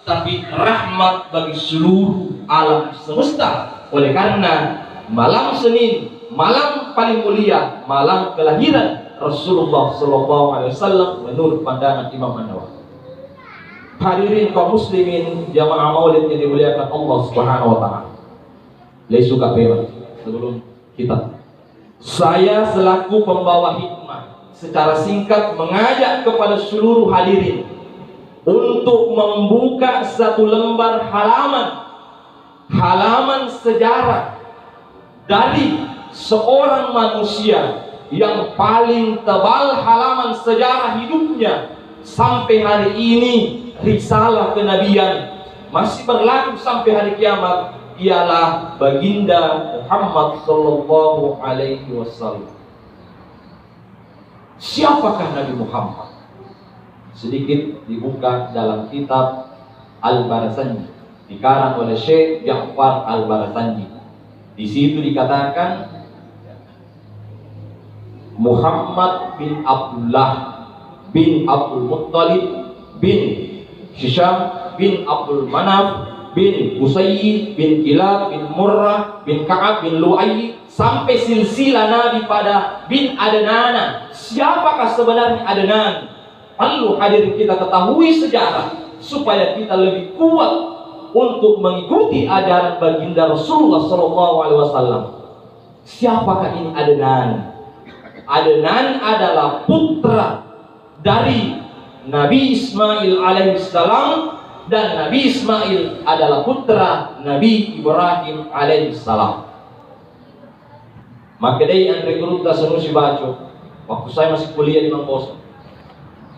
tapi rahmat bagi seluruh alam semesta. Oleh karena malam Senin, malam paling mulia, malam kelahiran Rasulullah SAW menurut pandangan Imam An-Nawawi. Hadirin kaum muslimin, jamaah maulid yang dimuliakan Allah Subhanahu wa taala. Lesu kapema sebelum kita. Saya selaku pembawa hikmah secara singkat mengajak kepada seluruh hadirin untuk membuka satu lembar halaman sejarah dari seorang manusia yang paling tebal halaman sejarah hidupnya sampai hari ini. Risalah kenabian masih berlaku sampai hari kiamat, ialah baginda Muhammad sallallahu alaihi wasallam. Siapakah Nabi Muhammad? Sedikit dibuka dalam kitab Al-Barzanji, dikarang oleh Syekh Ja'far Al-Barzanji. Di situ dikatakan Muhammad bin Abdullah bin Abdul Muttalib bin Hisham bin Abdul Manaf bin Qusay bin Kilab bin Murrah bin Ka'ab bin Lu'ay sampai silsilah Nabi pada bin Adnan. Siapakah sebenarnya Adnan? Perlu hadirin kita ketahui sejarah supaya kita lebih kuat untuk mengikuti ajaran baginda Rasulullah SAW. Siapakah ini Adnan? Adnan adalah putra dari Nabi Ismail alaihissalam, dan Nabi Ismail adalah putra Nabi Ibrahim alaihissalam. Maka dari Andre Guruta Sanusi Baco, waktu saya masih kuliah di Mangkoso,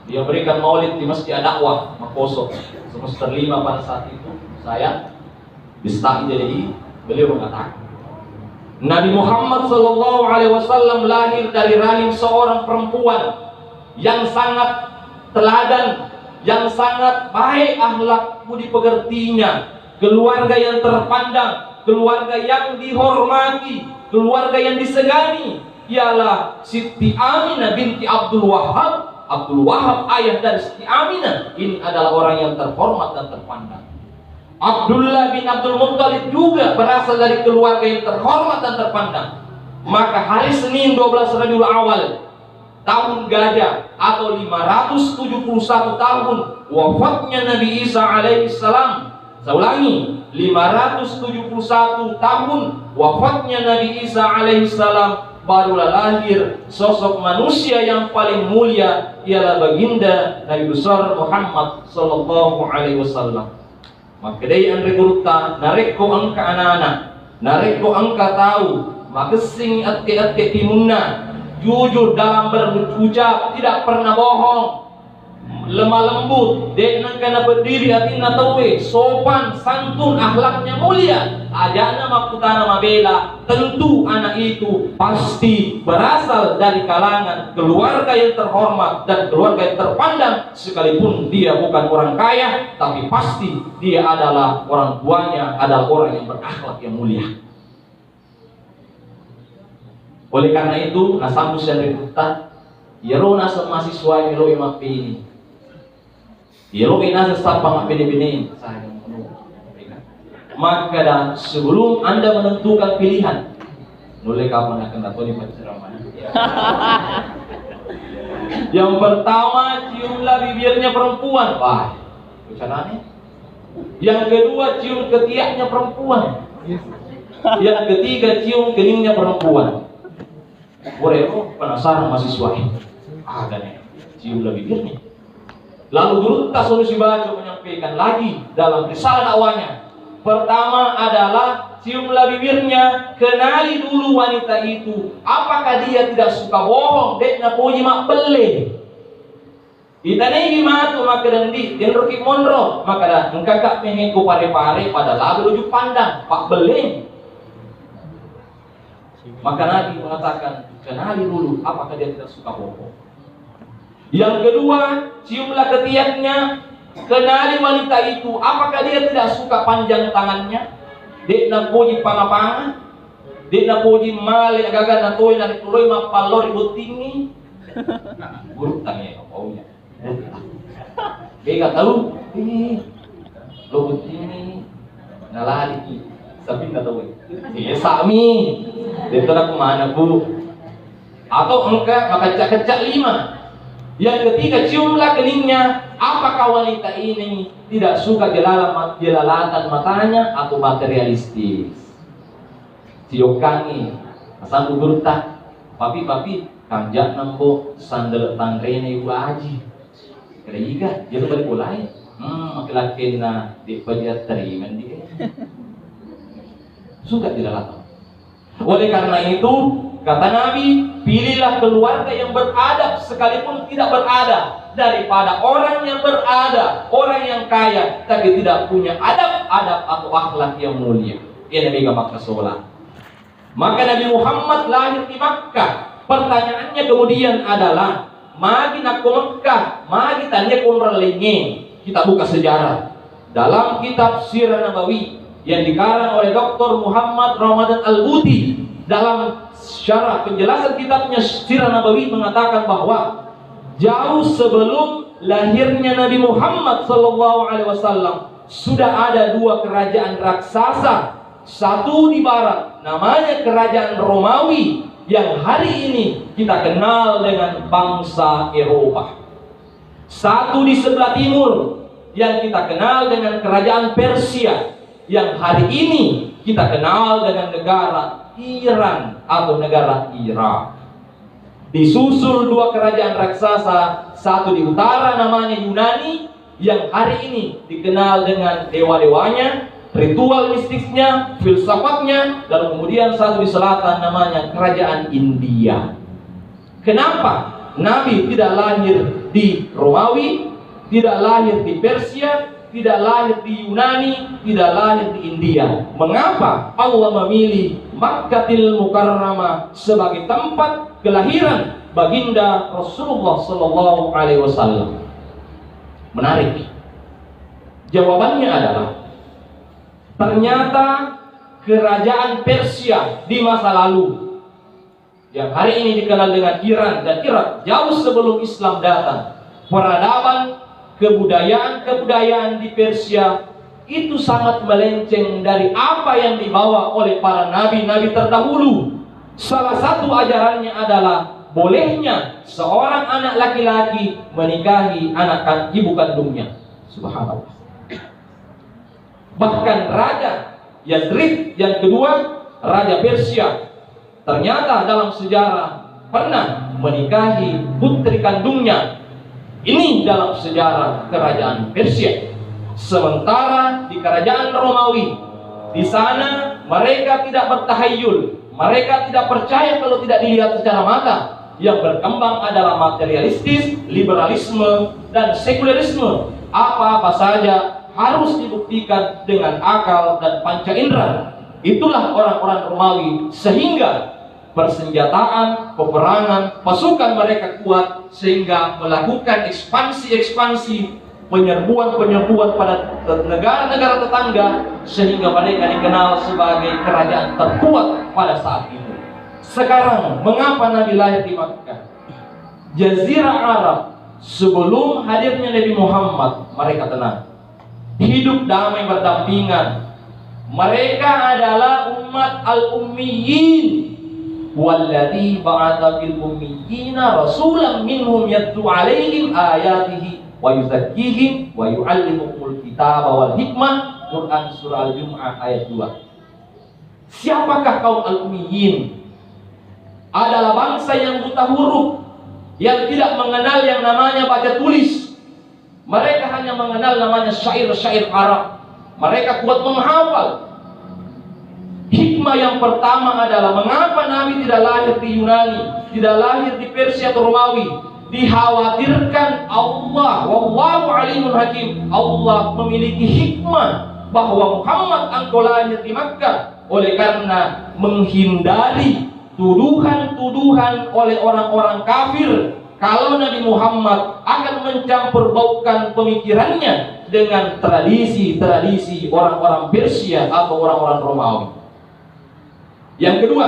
dia berikan maulid di Masjid Ad-Dakwah Mangkoso semester 5 pada saat itu. Saya bisa jadi beliau mengatakan Nabi Muhammad SAW lahir dari rahim seorang perempuan yang sangat teladan, yang sangat baik akhlak budi pekertinya, keluarga yang terpandang, keluarga yang dihormati, keluarga yang disegani, ialah Siti Aminah binti Abdul Wahab. Abdul Wahab ayah dari Siti Aminah ini adalah orang yang terhormat dan terpandang. Abdullah bin Abdul Muttalib juga berasal dari keluarga yang terhormat dan terpandang. Maka hari Senin 12 Rabiul Awal tahun gajah atau 571 tahun wafatnya Nabi Isa alaihissalam. Saya ulangi, 571 tahun wafatnya Nabi Isa alaihissalam, barulah lahir sosok manusia yang paling mulia, ialah baginda Nabi besar Muhammad sallallahu alaihi wasallam. Maka dari Andre Guruta nareko angka anak-anak, nareko angka tahu magesing ati-ati timunna, jujur dalam berucap, tidak pernah bohong, lemah lembut, dengan kena berdiri hati natawe, sopan, santun, akhlaknya mulia, ajakna makutana mabela. Tentu anak itu pasti berasal dari kalangan keluarga yang terhormat dan keluarga yang terpandang, sekalipun dia bukan orang kaya, tapi pasti dia adalah orang tuanya adalah orang yang berakhlak yang mulia. Oleh karena itu, nasambus yang rekrutah, yerona mahasiswa yang lo imak ini, yero ina sesapang bini-bini saya maka dan sebelum Anda menentukan pilihan, mulai kapan akan datang di ceramah. Yang pertama, ciumlah bibirnya perempuan, wah, bicaranya. Yang kedua, cium ketiaknya perempuan. Yang ketiga, cium keningnya perempuan. Boleh, penasaran mahasiswa? Ada nih, ciumlah bibirnya. Lalu Guruta Sanusi Baco menyampaikan lagi dalam risalah dakwahnya. Pertama adalah ciumlah bibirnya, kenali dulu wanita itu. Apakah dia tidak suka bohong? Dek na puji mak bele. Itanegi matu maka dendi, den rokik monro, maka dah engkakak mengeko pare-pare pada lalu ujuk pandang, pak beleng. Maka Nabi mengatakan, kenali dulu apakah dia tidak suka bohong. Yang kedua, ciumlah ketiaknya, kenali wanita itu, apakah dia tidak suka panjang tangannya. Dek na puji panga-panga, dek na puji male agak na toy na tuloy mapalor ibu tinggi. Guru tanya kaunya. Dia tahu, lo ini nalali sabi na tahu iya sami dito na kumana bu atau engkau mengacak-acak 5. Yang ketiga, ciumlah keningnya. Apakah wanita ini tidak suka jelalatan matanya atau materialistis? Ciokangi asal gurta papi kanjak nambo sandal tangrene ibu aji keriga jadi balik ulai laki-laki na di pajat terima dia suka jelalatan. Oleh karena itu kata Nabi, pilihlah keluarga yang beradab sekalipun tidak beradab daripada orang yang berada, orang yang kaya tapi tidak punya adab atau akhlak yang mulia. Ini Nabi Makkah sholat. Maka Nabi Muhammad lahir di Makkah. Pertanyaannya kemudian adalah, magi nak ke Makkah, magi tanya kumralenge. Kita buka sejarah dalam kitab Sirah Nabawi yang dikarang oleh Dr. Muhammad Ramadan Al-Buti. Dalam syarah penjelasan kitabnya Sirah Nabawi mengatakan bahwa jauh sebelum lahirnya Nabi Muhammad SAW sudah ada 2 kerajaan raksasa. Satu di barat namanya kerajaan Romawi yang hari ini kita kenal dengan bangsa Eropa. Satu di sebelah timur yang kita kenal dengan kerajaan Persia yang hari ini kita kenal dengan negara Iran atau negara Irak. Disusul 2 kerajaan raksasa, satu di utara namanya Yunani yang hari ini dikenal dengan dewa-dewanya, ritual mistisnya, filsafatnya, dan kemudian satu di selatan namanya kerajaan India. Kenapa Nabi tidak lahir di Romawi, tidak lahir di Persia, tidak lahir di Yunani, tidak lahir di India? Mengapa Allah memilih Makkatil Mukarramah sebagai tempat kelahiran baginda Rasulullah Sallallahu Alaihi Wasallam? Menarik. Jawabannya adalah ternyata kerajaan Persia di masa lalu yang hari ini dikenal dengan Iran dan Irak jauh sebelum Islam datang, peradaban kebudayaan di Persia itu sangat melenceng dari apa yang dibawa oleh para nabi-nabi terdahulu. Salah satu ajarannya adalah bolehnya seorang anak laki-laki menikahi anak ibu kandungnya. Subhanallah. Bahkan Raja Yazrid yang kedua, Raja Persia, ternyata dalam sejarah pernah menikahi putri kandungnya. Ini dalam sejarah kerajaan Persia. Sementara di kerajaan Romawi, di sana mereka tidak bertahayul, mereka tidak percaya kalau tidak dilihat secara mata. Yang berkembang adalah materialistis, liberalisme, dan sekularisme. Apa-apa saja harus dibuktikan dengan akal dan panca indera. Itulah orang-orang Romawi, sehingga persenjataan, peperangan, pasukan mereka kuat sehingga melakukan ekspansi-ekspansi, penyerbuan-penyerbuan pada negara-negara tetangga sehingga mereka dikenal sebagai kerajaan terkuat pada saat itu. Sekarang, mengapa Nabi lahir di Makkah? Jazirah Arab sebelum hadirnya Nabi Muhammad, mereka tenang, hidup damai berdampingan. Mereka adalah umat al-ummiyin. Walladzi ba'atha fil ummiyina rasulan minhum yatlu 'alaihim ayatihi wa yuzakkihim wa yu'allimuhumul kitaba wal hikmah. Quran surah Al-Jumu'ah ayat 2. Siapakah kaum al-ummiyin? Adalah bangsa yang buta huruf, yang tidak mengenal yang namanya baca tulis. Mereka hanya mengenal namanya syair-syair Arab. Mereka kuat menghafal. Hikmah yang pertama adalah mengapa Nabi tidak lahir di Yunani, tidak lahir di Persia atau Romawi. Dikhawatirkan Allah, wallahu alimun hakim, Allah memiliki hikmah bahwa Muhammad engkau lahir di Makkah oleh karena menghindari tuduhan-tuduhan oleh orang-orang kafir kalau Nabi Muhammad akan mencampur baukan pemikirannya dengan tradisi-tradisi orang-orang Persia atau orang-orang Romawi. Yang kedua,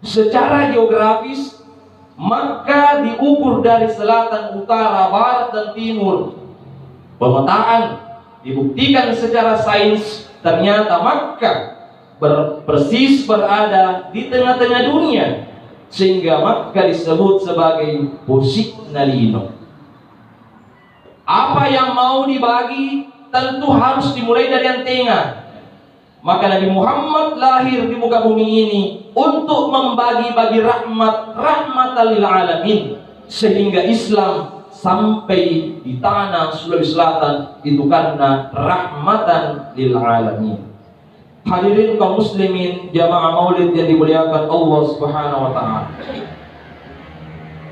secara geografis Makkah diukur dari selatan, utara, barat, dan timur. Pemetaan dibuktikan secara sains, ternyata Makkah persis berada di tengah-tengah dunia, sehingga Makkah disebut sebagai Posiknalino. Apa yang mau dibagi tentu harus dimulai dari yang tengah. Maka Nabi Muhammad lahir di muka bumi ini untuk membagi-bagi rahmatan lil alamin, sehingga Islam sampai di tanah Sulawesi Selatan itu karena rahmatan lil alamin. Hadirin kaum muslimin jamaah maulid yang dimuliakan Allah Subhanahu wa taala.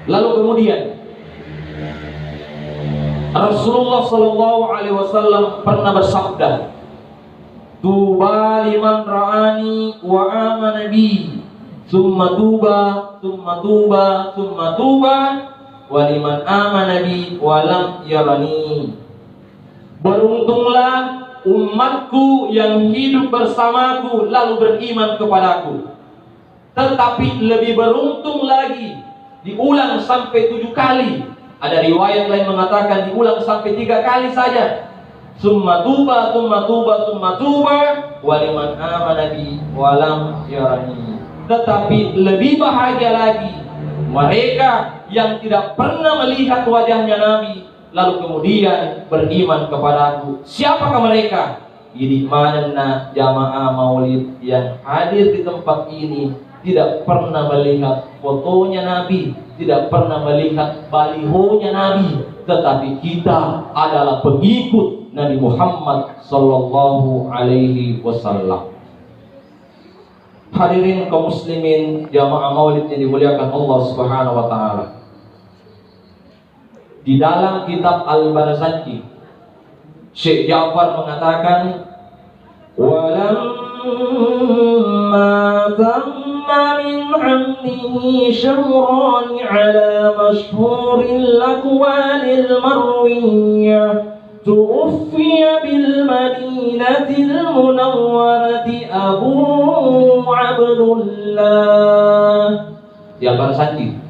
Lalu kemudian Rasulullah sallallahu alaihi wasallam pernah bersabda, "Tuba liman ra'ani wa amana bi, thumma tuba, thumma tuba, thumma tuba, wa liman amana bi wa lam yarani." Beruntunglah umatku yang hidup bersamaku lalu beriman kepadaku. Tetapi lebih beruntung lagi, diulang sampai 7 kali. Ada riwayat lain mengatakan diulang sampai 3 kali saja. Summa tuba, summa tuba, summa tuba, waliman amana bi walam yarani. Tetapi lebih bahagia lagi mereka yang tidak pernah melihat wajahnya Nabi lalu kemudian beriman kepadaku. Siapakah mereka? Ini mana jamaah maulid yang hadir di tempat ini tidak pernah melihat fotonya Nabi, tidak pernah melihat balihonya Nabi, tetapi kita adalah pengikut Nabi Muhammad sallallahu alaihi wasallam. Hadirin kaum muslimin jamaah maulid yang dimuliakan Allah Subhanahu wa taala. Di dalam kitab Al-Barzanji, Syekh Ja'far mengatakan, "Walamma tamma min 'amlihi syamrani 'ala mashhuril aqwalil marwiyah, tuwfiya bil Madinatil Munawwarati Abu Abdullah." Di Al-Barzanji,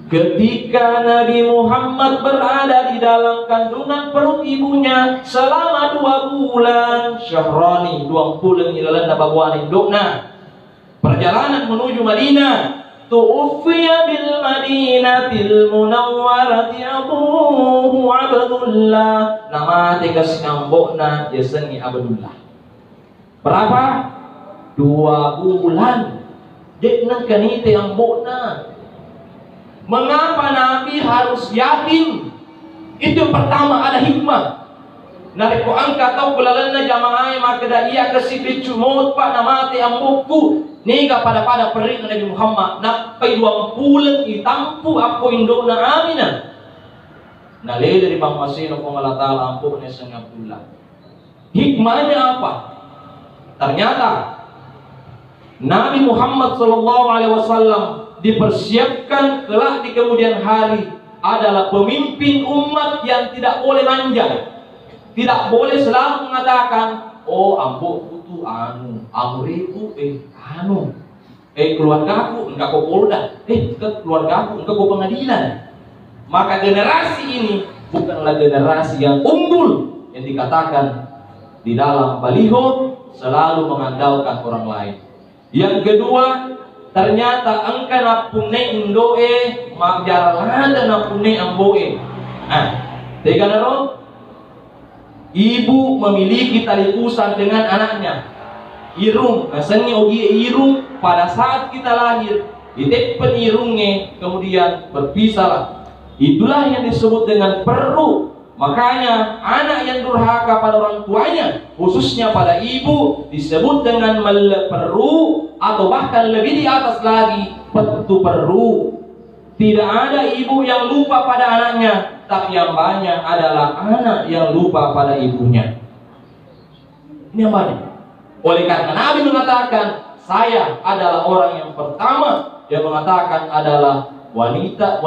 ketika Nabi Muhammad berada di dalam kandungan perut ibunya selama 2 bulan, syahrani 2 bulan ilalan nabawan indukna, perjalanan menuju Madinah, tu'fiya bil Madinatil Munawwarati Abu Abdullah, nama tegas ngambokna yasani Abdullah. Berapa? 2 bulan. Dekna kanite ambokna. Mengapa Nabi harus yatim? Itu yang pertama, ada hikmah. Nareko angka tahu belalana jamaah maka dah ia kesibit cumot pak namati ambuku niga pada perik Nabi Muhammad nak pai 2 bulan itampu aku indona amina. Nale dari Bang Masino ko Allah taala ampu ne Sang Abdullah. Hikmahnya apa? Ternyata Nabi Muhammad sallallahu alaihi wasallam dipersiapkan kelak di kemudian hari adalah pemimpin umat yang tidak boleh manja, tidak boleh selalu mengatakan, "Oh ambo itu amuriku keluargaku enggak kok polda, keluargaku enggak kok pengadilan." Maka generasi ini bukanlah generasi yang unggul yang dikatakan di dalam baliho selalu mengandalkan orang lain. Yang kedua, ternyata engkau napune indoe magjaralada napune amboe. Tega naro, ibu memiliki tali pusar dengan anaknya. Irung, rasanya ogi irung pada saat kita lahir, ditepen irungnya, kemudian berpisahlah. Itulah yang disebut dengan perlu. Makanya anak yang durhaka pada orang tuanya, khususnya pada ibu, disebut dengan meleperu, atau bahkan lebih di atas lagi, petu peru. Tidak ada ibu yang lupa pada anaknya, tapi yang banyak adalah anak yang lupa pada ibunya. Ini yang banyak. Oleh karena Nabi mengatakan, saya adalah orang yang pertama yang mengatakan adalah wanita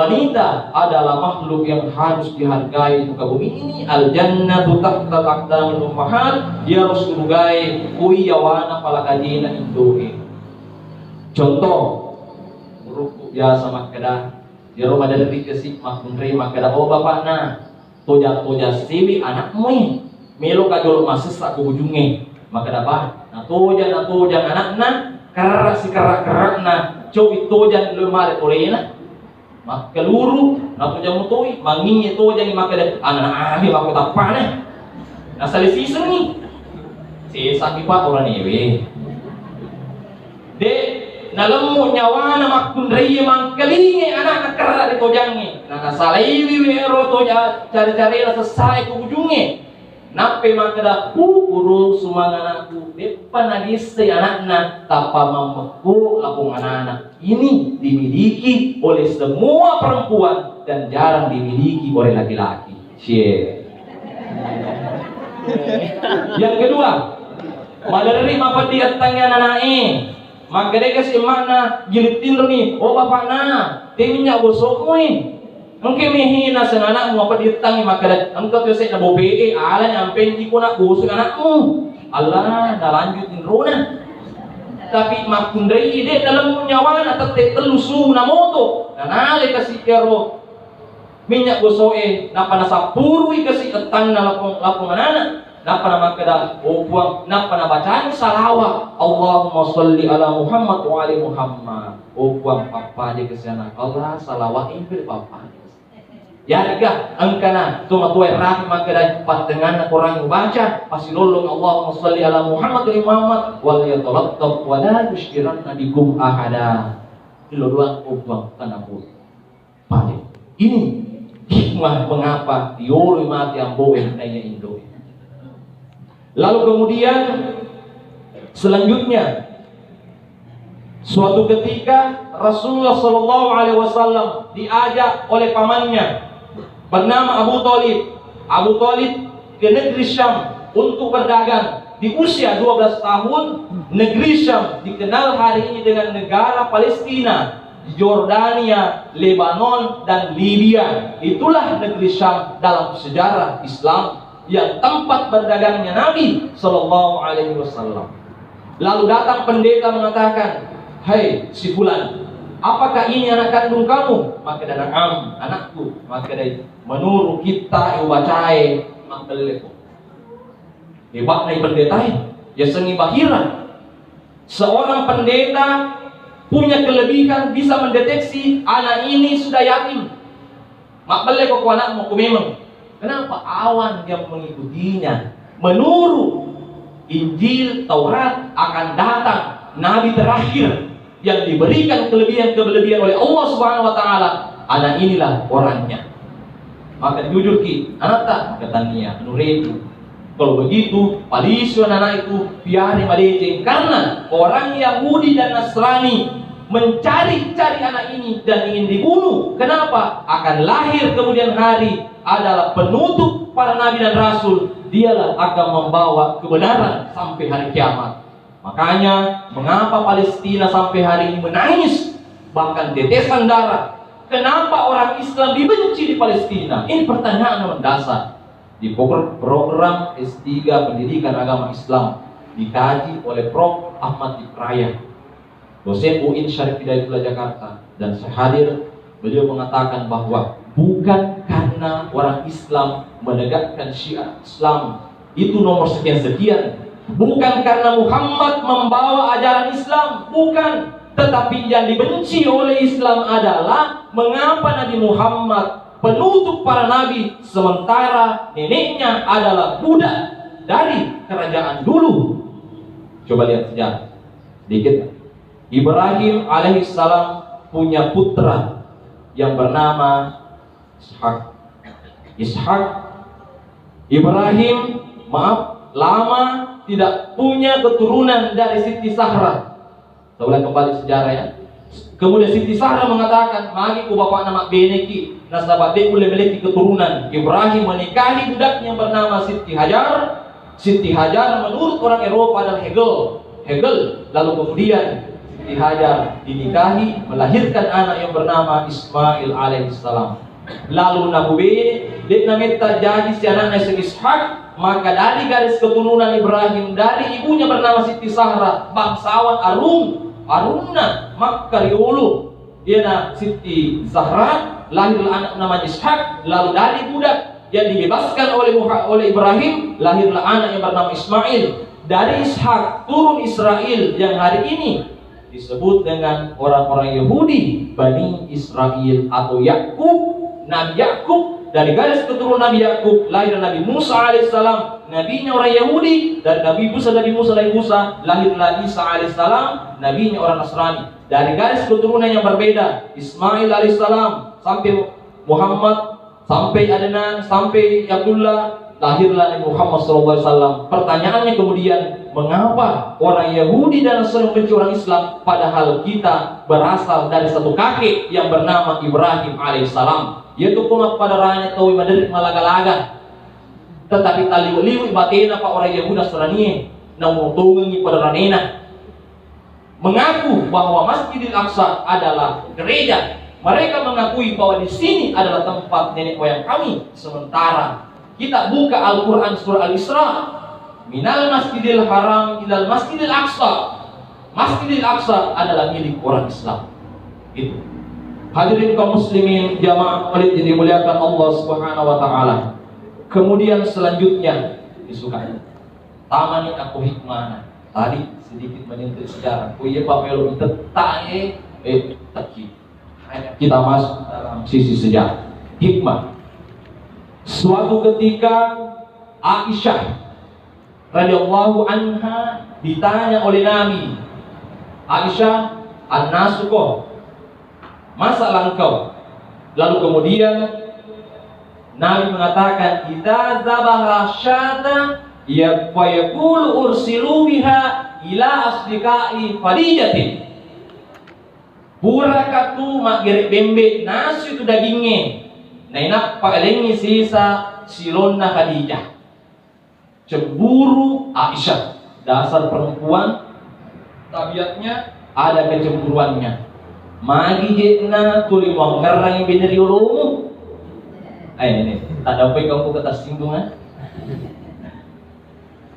adalah makhluk yang harus dihargai di muka bumi ini. Al jannatu tahta aqdamil ummahat, dia harus dihargai kuyawana palakajina indoe. Contoh ruku biasa makada di rumah dari kesik makun terima kada bapak na toja siwi anakmu melo kadol masesak ke ujungnya. Maka dapat natojan anak-anak karena si kerak na cow itojan lumare tolena mak keluru natojan mutoi mangingi tojan maka ada anak maka tapane na sali season ni si sakit pa orang ni de nalemu nyawa na makun reye mangkalingi anak kerra ditojangi na salaiwi wero toja cari-cari la selesai ke ujungnya. Nape makada uru sumang anakku depan nagis si anakna tanpa membeku lapung anak-anak ini dimiliki oleh semua perempuan dan jarang dimiliki oleh laki-laki. Yang kedua, madari apa dia tanya anaknya maka dia kasih makna jilitin nih oh bapak na timnya gosok nih mungkin mihina sa anakmu apa ditangi maka engkau kasi na bobe ala nyampe di ko na gusto anakmu Allah nalanjutin rona tapi makundai ide dalam nyawa na tate telusu na moto nanale kasi kero minyak gosoe napa nasapurwi kasi ketang na lapong anak napa na makada buang napa na bacaan salawa Allahumma sholli ala Muhammad wa ali Muhammad buang papa di kesana Allah salawatin bil papa yarga angkana tumatuai rahim makada patengan orang baca pasti lolong Allahumma sholli ala Muhammad wa Muhammad wal yatalattaf wa la tushkiranna bikum ahada diluruan buang tanapun pade ini hikmah mengapa diului mati amboe nanya Indo. Lalu kemudian selanjutnya suatu ketika Rasulullah Shallallahu Alaihi Wasallam diajak oleh pamannya bernama Abu Thalib. Abu Thalib ke negeri Syam untuk berdagang. Di usia 12 tahun negeri Syam dikenal hari ini dengan negara Palestina, Yordania, Lebanon dan Libya. Itulah negeri Syam dalam sejarah Islam yang tempat berdagangnya Nabi Sallallahu Alaihi Wasallam. Lalu datang pendeta mengatakan, "Hai si fulan, apakah ini anak kandung kamu?" Maka dia anakku. Maka dia menurut kita ubacai mangkeleko. Hebat nih pendeta ya sengi bahira. Seorang pendeta punya kelebihan bisa mendeteksi anak ini sudah yatim. Mangkeleko ku anakmu ku memang. Kenapa? Awan yang mengikutinya. Menurut Injil Taurat akan datang Nabi terakhir yang diberikan kelebihan-kelebihan oleh Allah Subhanahu Wa Taala. Anak inilah orangnya. Maka jujur ki, anak tak katanya nuretu. Kalau begitu, palisyo anak itu biar madejeng karena orang Yahudi dan Nasrani mencari-cari anak ini dan ingin dibunuh. Kenapa? Akan lahir kemudian hari adalah penutup para nabi dan rasul. Dialah akan membawa kebenaran sampai hari kiamat. Makanya mengapa Palestina sampai hari ini menangis bahkan tetesan darah? Kenapa orang Islam dibenci di Palestina? Ini pertanyaan yang mendasar. Di program S3 Pendidikan Agama Islam dikaji oleh Prof. Ahmad Ibrahim, dosen UIN Syarif Hidayatullah Jakarta, dan saya hadir. Beliau mengatakan bahwa bukan karena orang Islam menegakkan syiar Islam itu nomor sekian-sekian, bukan karena Muhammad membawa ajaran Islam, bukan, tetapi yang dibenci oleh Islam adalah mengapa Nabi Muhammad penutup para nabi sementara neneknya adalah budak dari kerajaan dulu. Coba lihat sejarah sedikit. Ibrahim alaihissalam punya putra yang bernama Ishak. Ibrahim lama tidak punya keturunan dari Siti Sahra. Kita ulang kembali sejarah ya. Kemudian Siti Sahra mengatakan, "Magi ku bapak nama beneki, nasabat dia boleh memiliki keturunan." Ibrahim menikahi budak yang bernama Siti Hajar. Siti Hajar menurut orang Eropa adalah Hegel. Lalu kemudian Siti Hajar dinikahi, melahirkan anak yang bernama Ismail alaihissalam. Lalu Nabi dia namita jadi si anaknya si Ishak. Maka dari garis keturunan Ibrahim dari ibunya bernama Siti Sahra, bangsawan Aruna Makkariulu, dia Siti Zahra, lahir anak namanya Ishak. Lalu dari budak yang dibebaskan oleh Ibrahim, lahirlah anak yang bernama Ismail. Dari Ishak turun Israel yang hari ini disebut dengan orang-orang Yahudi, Bani Israel atau Yakub, Nabi Yakub. Dari garis keturunan Nabi Yakub lahir Nabi Musa alaihissalam, nabinya orang Yahudi. Dari Nabi Musa lahirlah Isa alaihissalam, nabinya orang Nasrani. Dari garis keturunan yang berbeda, Ismail alaihissalam sampai Muhammad, sampai Adnan, sampai Abdullah, lahirlah Nabi Muhammad SAW. Pertanyaannya kemudian, mengapa orang Yahudi dan Nasrani membenci orang Islam, padahal kita berasal dari satu kakek yang bernama Ibrahim alaihissalam? Yaitu kuma pada rakyat tahu madarik malaga-laga, tetapi taliu-liu batena pak orang Yahudi Nasrani namutungi pada ranena, mengaku bahwa Masjidil Aqsa adalah gereja. Mereka mengakui bahwa di sini adalah tempat nenek moyang kami. Sementara kita buka Al-Quran surah Al-Isra, minal Masjidil Haram ilal Masjidil Aqsa. Masjidil Aqsa adalah milik orang Islam. Itu. Hadirin kaum muslimin jamaah maulid yang dimuliakan Allah Subhanahu wa taala. Kemudian selanjutnya disukai. Tamani aku hikmah. Tadi sedikit menyentuh sejarah. Kuye papelo tetae taki. Kita masuk dalam sisi sejarah. Hikmah. Suatu ketika Aisyah radhiyallahu anha ditanya oleh Nabi, Aisyah, an-nasuko, masalah engkau? Lalu kemudian Nabi mengatakan, idza zabaha syata ya fayaqulu ursilu biha ila asdiqai fadijatin. Burakatu mak gerek bembe nasi itu dagingnya. Nah enak paling sisa silonna Khadijah. Cemburu Aisyah. Dasar perempuan tabiatnya ada kecemburuannya. Magi jena tuli mau ngerang bener yulumu. Ini tak dapat kamu kata singgungan.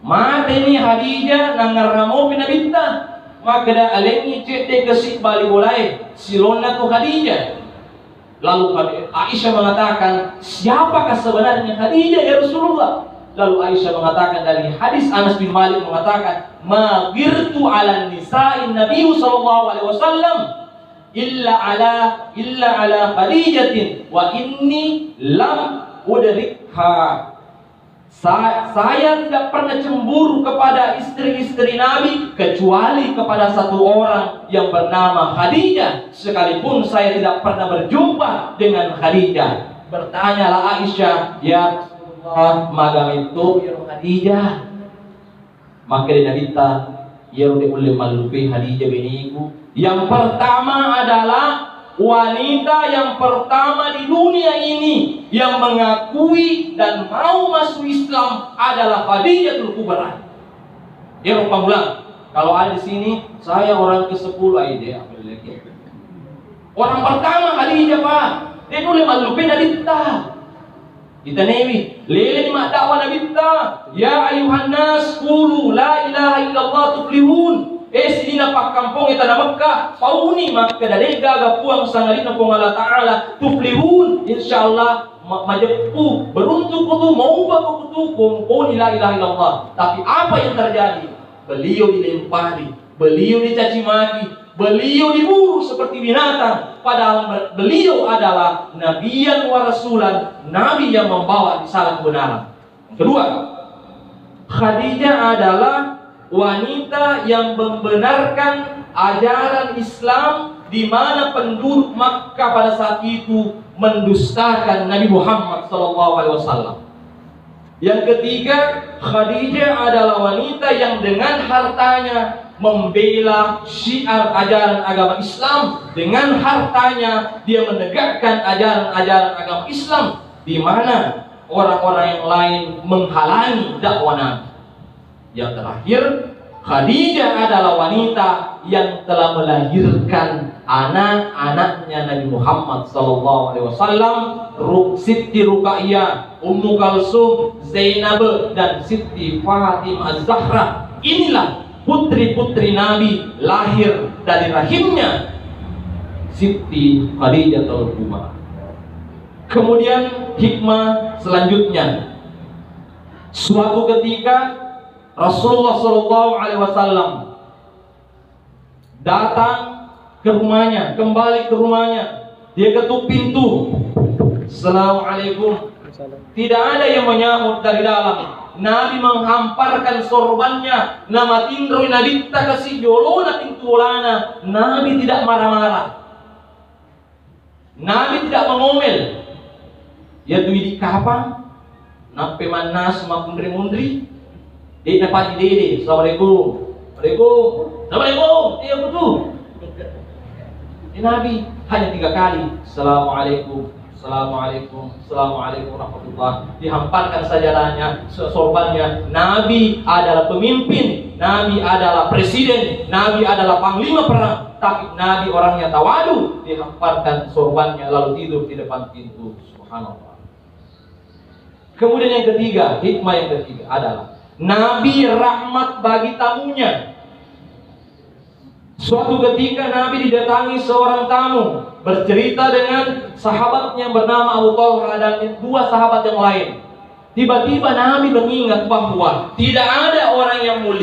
Mate ni Khadijah nangaramo pinabita. Maka dah alengi cete kesik balik boleh silona tu Khadijah. Lalu Aisyah mengatakan, siapakah sebenarnya Khadijah ya Rasulullah? Lalu Aisyah mengatakan dari hadis Anas bin Malik mengatakan, ma girtu ala nisa'in Nabi sallallahu alaihi wasallam illa ala Khadijatin wa inni lam udrikha. Saya tidak pernah cemburu kepada istri-istri Nabi kecuali kepada satu orang yang bernama Khadijah, sekalipun saya tidak pernah berjumpa dengan Khadijah. Bertanyalah Aisyah, ya Rasulullah, magam itu ya Khadijah. Maka dia nabita, ya udah malupi Khadijah biniku. Yang pertama adalah wanita yang pertama di dunia ini yang mengakui dan mau masuk Islam adalah Khadijatul Kubra. Dia lupa ulang. Kalau ada di sini, saya orang ke-10 aja. Orang pertama Khadijah pak. Dia boleh malupin Nabita. Kita newi lele ni mak dakwah Nabita. Ya ayuhan nas qulu la ilaha illallah tuflihun. Sidina pak kampung kita na Mekah pauni maka dari gaga puang sangalina pong Allah Ta'ala tuflihun insyaallah majepu beruntung kutu mau kutu kumpul la ilaha illallah. Tapi apa yang terjadi? Beliau dilempari, beliau dicaci maki, beliau diburu seperti binatang, padahal beliau adalah nabiyan wa rasulan, nabi yang membawa risalah kebenaran. Kedua, Khadijah adalah wanita yang membenarkan ajaran Islam, di mana penduduk Makkah pada saat itu mendustakan Nabi Muhammad SAW. Yang ketiga, Khadijah adalah wanita yang dengan hartanya membela syiar ajaran agama Islam. Dengan hartanya dia menegakkan ajaran-ajaran agama Islam, di mana orang-orang yang lain menghalangi dakwah Nabi. Yang terakhir, Khadijah adalah wanita yang telah melahirkan anak-anaknya Nabi Muhammad SAW, Siti Ruqayyah, Ummu Kalsum, Zainab, dan Siti Fatimah Az-Zahra. Inilah putri-putri Nabi lahir dari rahimnya Siti Khadijah Al-Kubra. Kemudian hikmah selanjutnya. Suatu ketika Rasulullah SAW datang ke rumahnya, kembali ke rumahnya. Dia ketuk pintu. Assalamualaikum. Tidak ada yang menyambut dari dalam. Nabi menghamparkan sorbannya. Nama tindroi Nabi tak kasih jolona pintu olana. Nabi tidak marah-marah. Nabi tidak mengomel. Ya tuh di kapang. Nampe manas mapundri-mundri. Dia dapat ide. Assalamualaikum. Waalaikumsalam. Assalamualaikum. Iya betul. Nabi hanya 3 kali. Assalamualaikum. Assalamualaikum, Assalamualaikum warahmatullahi. Dihamparkan sajadahnya, sorbannya. Nabi adalah pemimpin, Nabi adalah presiden, Nabi adalah panglima perang. Tapi Nabi orangnya tawadu. Dihamparkan sorbannya lalu tidur di depan pintu. Subhanallah. Kemudian yang ketiga, hikmah yang ketiga adalah Nabi rahmat bagi tamunya. Suatu ketika Nabi didatangi seorang tamu, bercerita dengan sahabatnya yang bernama Abu Talha dan 2 sahabat yang lain. Tiba-tiba Nabi mengingat bahwa tidak ada orang yang mulia